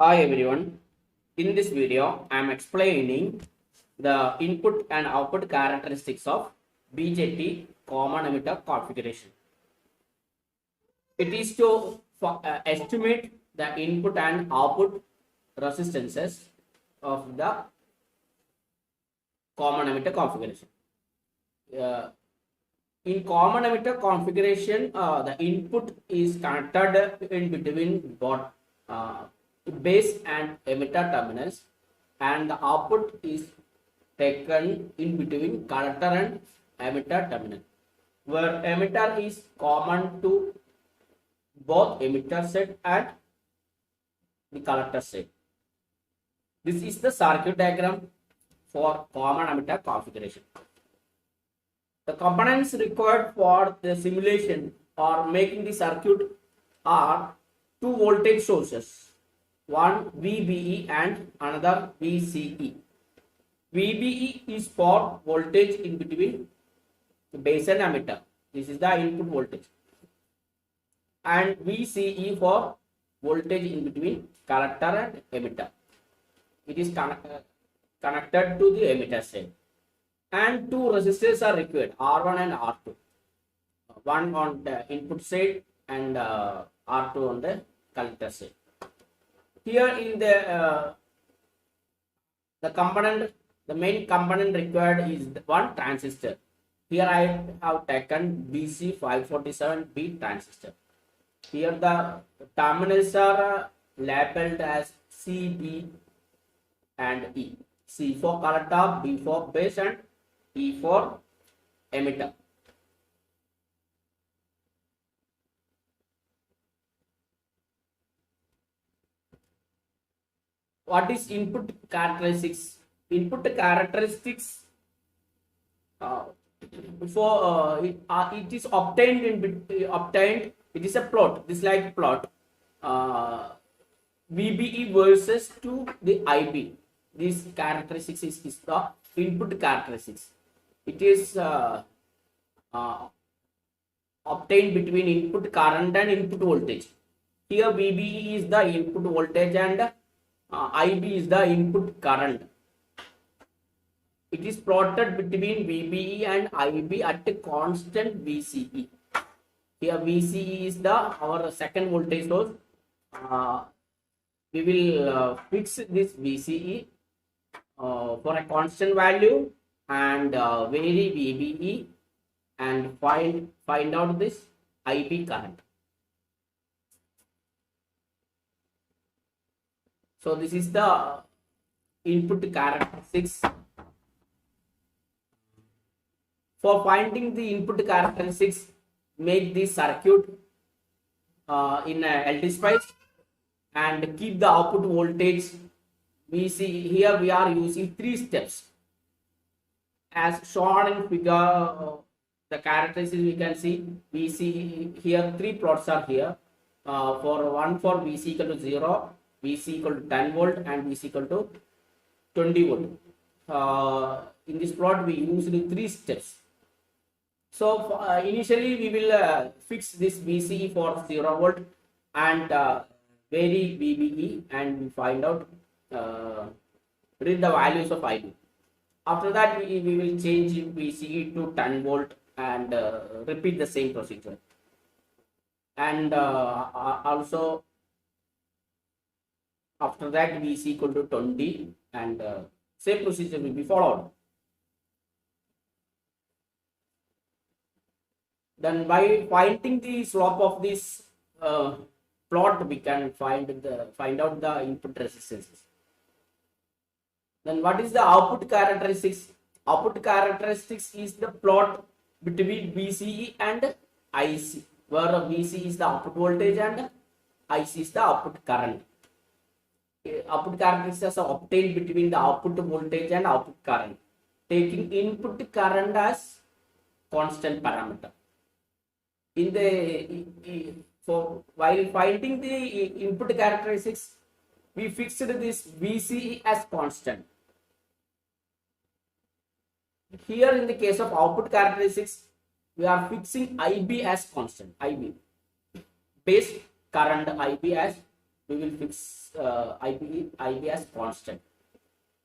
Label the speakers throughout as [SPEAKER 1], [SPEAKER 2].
[SPEAKER 1] Hi everyone. In this video, I am explaining the input and output characteristics of BJT common emitter configuration. It is to estimate the input and output resistances of the common emitter configuration. Uh, in common emitter configuration, the input is connected in between both base and emitter terminals, and the output is taken in between collector and emitter terminal, where emitter is common to both emitter set and the collector set. This is the circuit diagram for common emitter configuration. The components required for the simulation or making the circuit are two voltage sources, one VBE and another VCE. VBE is for voltage in between the base and emitter. This is the input voltage. And VCE for voltage in between collector and emitter. It is connected to the emitter side. And two resistors are required, R1 and R2. One on the input side and R2 on the collector side. Here in the component, the main component required is one transistor. Here I have taken BC547B transistor. Here the terminals are labeled as C, B and E. C for collector, B for base and E for emitter. What is input characteristics? Input characteristics it is obtained it is a plot, this like plot, VBE versus to the IB. This characteristics is the input characteristics. It is obtained between input current and input voltage. Here VBE is the input voltage and IB is the input current. It is plotted between VBE and IB at a constant VCE. Here VCE is our second voltage source. We will fix this VCE for a constant value and vary VBE and find out this IB current. So this is the input characteristics. For finding the input characteristics, make the circuit in a LT spice and keep the output voltage. We see here we are using 3 steps. As shown in figure, the characteristics we can see. We see here 3 plots are here. For one for VC equal to 0, VC equal to 10 volt and VC equal to 20 volt. In this plot we used 3 steps. So initially we will fix this VCE for 0 volt and vary VBE and find out read the values of IB. After that we will change VCE to 10 volt and repeat the same procedure. And also after that VC equal to 20 and same procedure will be followed. Then by finding the slope of this plot, we can find out the input resistances. Then what is the output characteristics? Output characteristics is the plot between VCE and IC, where VC is the output voltage and IC is the output current. Output characteristics are obtained between the output voltage and output current, taking input current as constant parameter. While finding the input characteristics, we fixed this VCE as constant. Here in the case of output characteristics, we are fixing IB as constant. IB, base current IB as we will fix IP as constant.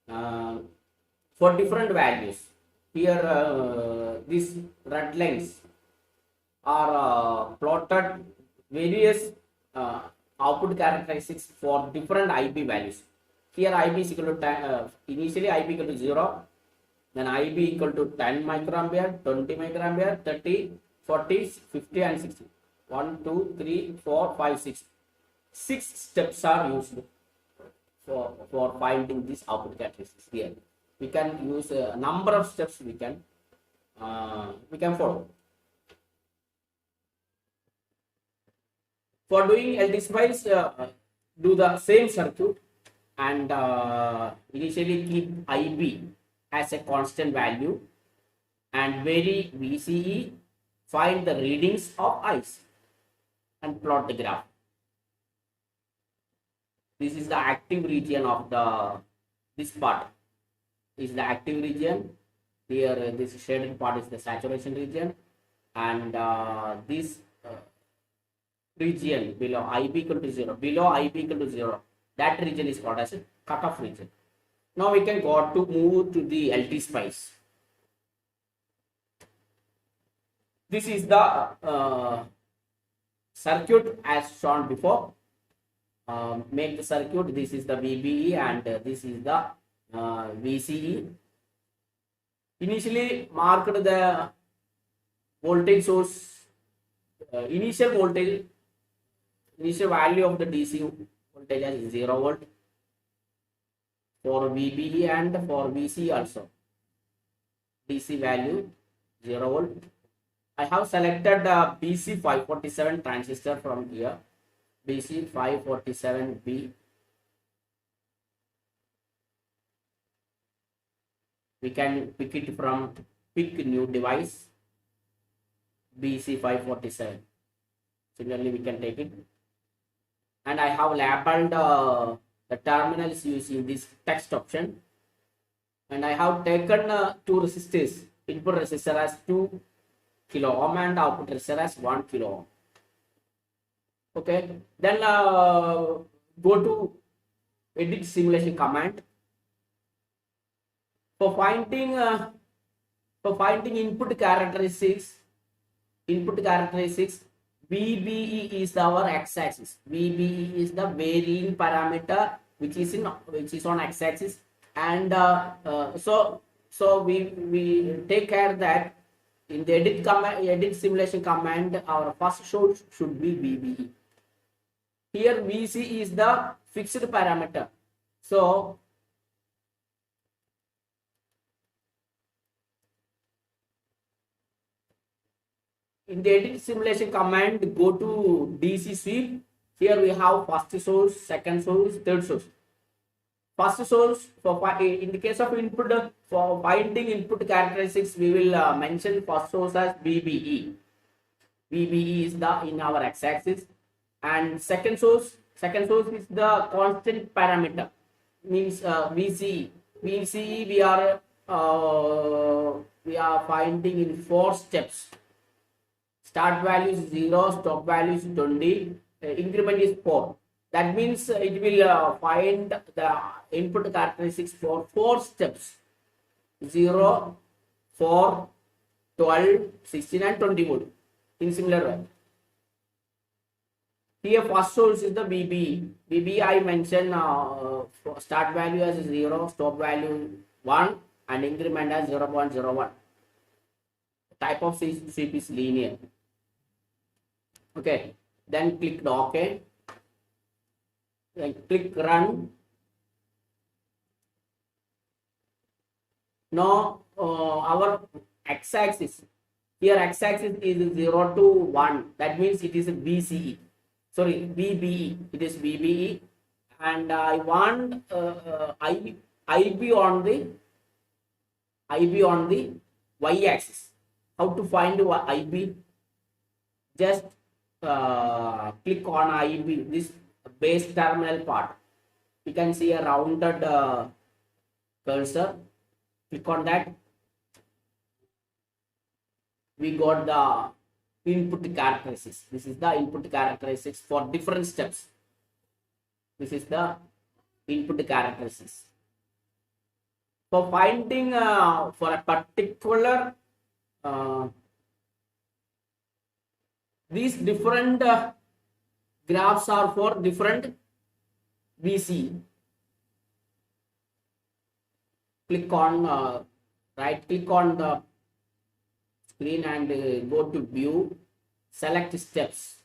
[SPEAKER 1] For different values, here these red lines are plotted various output characteristics for different IP values. Here IP is equal to initially IP equal to 0, then IB equal to 10 microampere, 20 microampere, 30, 40, 50 and 60. 1, 2, 3, 4, 5, 6. 6 steps are used for finding these output characteristics. Here we can use a number of steps we can follow. For doing LT-Spice, do the same circuit and initially keep IB as a constant value and vary VCE, find the readings of ICE and plot the graph. This is the active region of this part is the active region. Here this shaded part is the saturation region, and this region below IB equal to 0, below IB equal to 0, that region is called as a cutoff region. Now we can move to the LT-Spice. This is the circuit as shown before. Make the circuit. This is the VBE and this is the VCE. Initially marked the voltage source, initial value of the DC voltage as 0 volt for VBE and for VCE also. DC value 0 volt. I have selected BC 547 transistor from here. BC 547B. We can pick it from pick new device BC 547. Similarly, we can take it. And I have labeled the terminals using this text option. And I have taken two resistors, input resistor as 2 kilo ohm and output resistor as 1 kilo ohm. Okay, then go to edit simulation command. For finding input characteristics, VBE is our x-axis. VBE is the varying parameter which is on x-axis, and so we take care that in the edit simulation command, our first source should be VBE. Here VC is the fixed parameter. So in the edit simulation command, go to DC sweep. Here we have first source, second source, third source. First source, in the case of input, for finding input characteristics, we will mention first source as VBE. VBE is in our x-axis, and second source is the constant parameter, means VCE. VCE we are finding in 4 steps. Start value is 0, stop value is 20, increment is 4. That means it will find the input characteristics for 4 steps: 0, 4, 12, 16 and 20 volt in similar way. Here first source is the VBE. VBE I mentioned start value as 0, stop value 1 and increment as 0.01. Type of sweep is linear. Okay, then click OK. Then click run. Now our x-axis, here x-axis is 0 to 1. That means it is a VCE. Sorry, VBE. It is VBE, and I want IB on the y-axis. How to find IB? Just click on IB, this base terminal part. You can see a rounded cursor. Click on that. We got the input characteristics. This is the input characteristics for different steps. This is the input characteristics. For finding for a particular these different graphs are for different VC. Click on right click on the screen and go to view, select steps.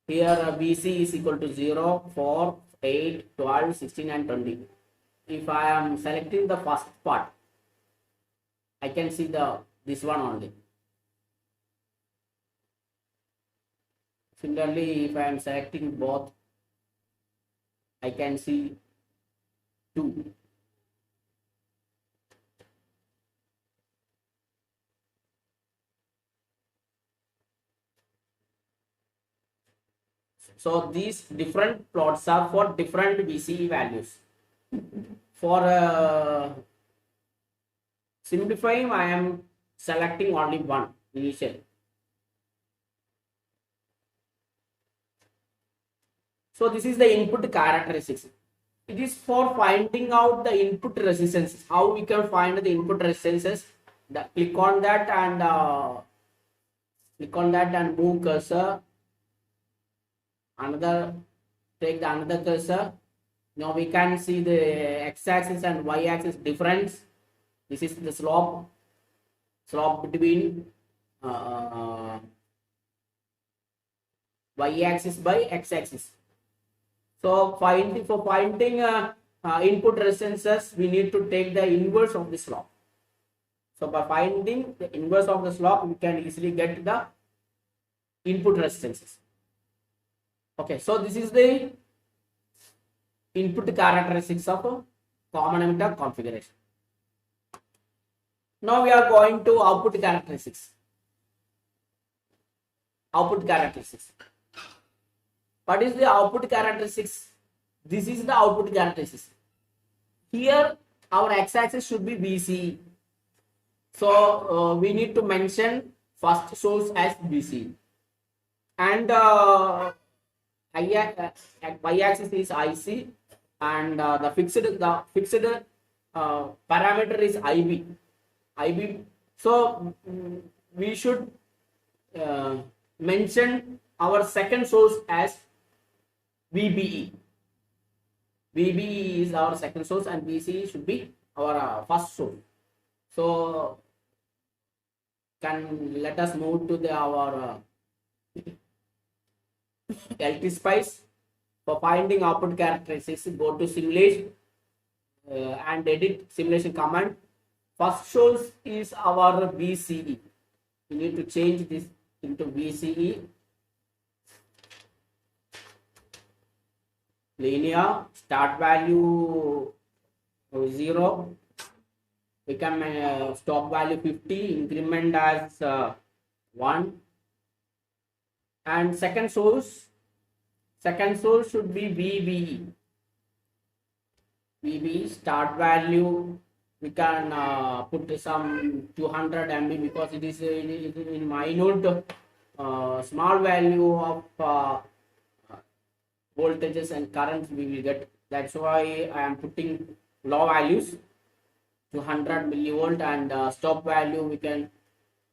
[SPEAKER 1] Here VC is equal to 0, 4, 8, 12, 16 and 20. If I am selecting the first part, I can see this one only. Similarly, if I am selecting both, I can see 2. So these different plots are for different VCE values. For simplifying, I am selecting only one initially. So this is the input characteristics. It is for finding out the input resistances. How we can find the input resistances? Click on that and move cursor. Take the another cursor. Now we can see the x-axis and y-axis difference. This is the slope between y-axis by x-axis. So for finding input resistances, we need to take the inverse of the slope. So by finding the inverse of the slope, we can easily get the input resistances. Okay, so this is the input characteristics of common emitter configuration. Now we are going to output characteristics. Output characteristics. What is the output characteristics? This is the output characteristics. Here our x-axis should be VCE. So we need to mention first source as VCE. And y-axis is IC, and the fixed parameter is IB. So we should mention our second source as VBE. VBE is our second source and VCE should be our first source. So let us move to our LT Spice. For finding output characteristics, go to simulation and edit simulation command. First source is our VCE. We need to change this into VCE. Linear, start value 0. We can stop value 50, increment as 1. And second source should be VBE. VBE start value, we can put some 200 MB because it is in minute small value of voltages and currents we will get. That's why I am putting low values, 200 millivolt, and stop value we can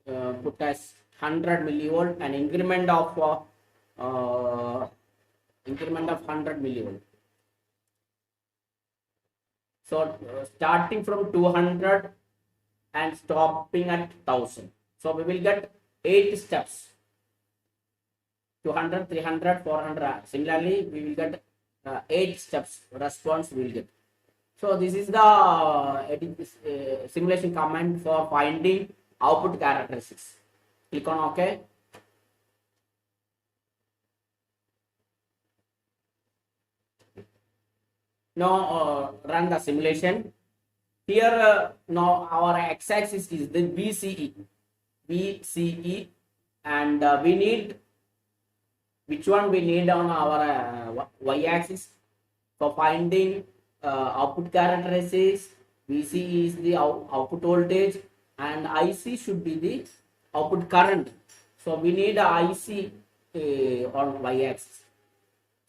[SPEAKER 1] put as 100 millivolt, and increment of 100 millivolt. So starting from 200 and stopping at 1000. So we will get 8 steps. 200, 300, 400. Similarly, we will get 8 steps response we will get. So this is the simulation command for finding output characteristics. Click on OK. Now run the simulation. Here now our x-axis is the VCE, and we need which one we need on our y-axis for finding output characteristics. VC is the output voltage and IC should be the output current. So we need a IC on y-axis.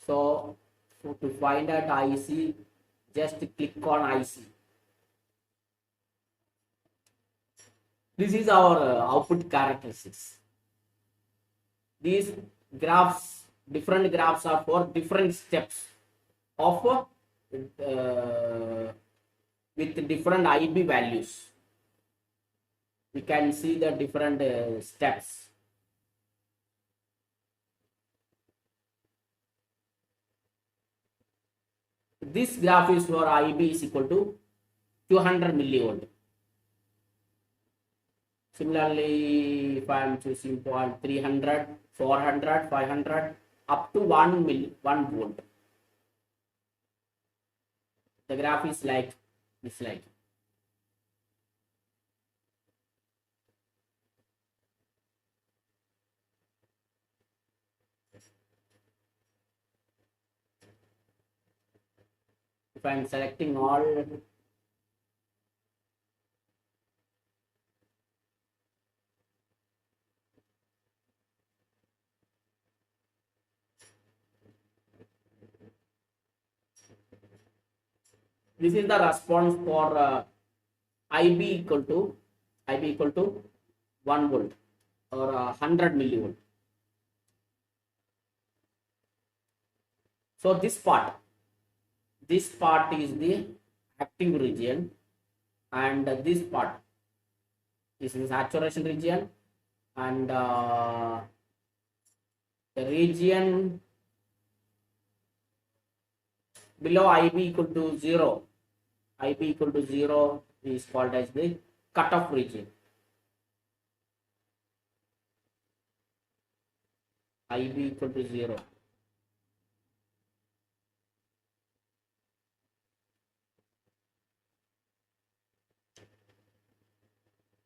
[SPEAKER 1] So to find out IC, just click on IC. This is our output characteristics. These graphs, different graphs are for different steps of with different IB values. We can see the different steps. This graph is for IB is equal to 200 millivolt. Similarly, if I am choosing point 300, 400, 500, up to 1 volt. The graph is like this, like. If I am selecting all, this is the response for IB equal to 1 volt or 100 millivolt. So this part is the active region, and this part is the saturation region, and the region below IB equal to 0, IB equal to 0 is called as the cutoff region. IB equal to 0.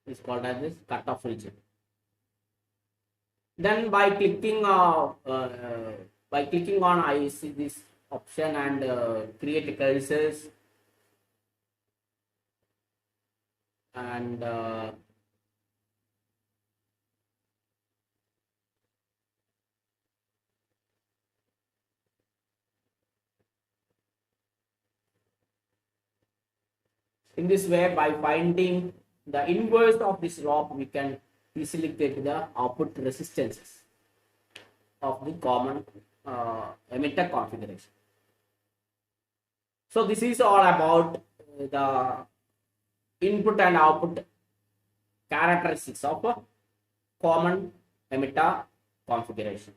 [SPEAKER 1] Is called as this cutoff region. Then by clicking on I see this option and create cursors, and in this way, by finding the inverse of this drop, we can easily get the output resistances of the common emitter configuration. So this is all about the input and output characteristics of a common emitter configuration.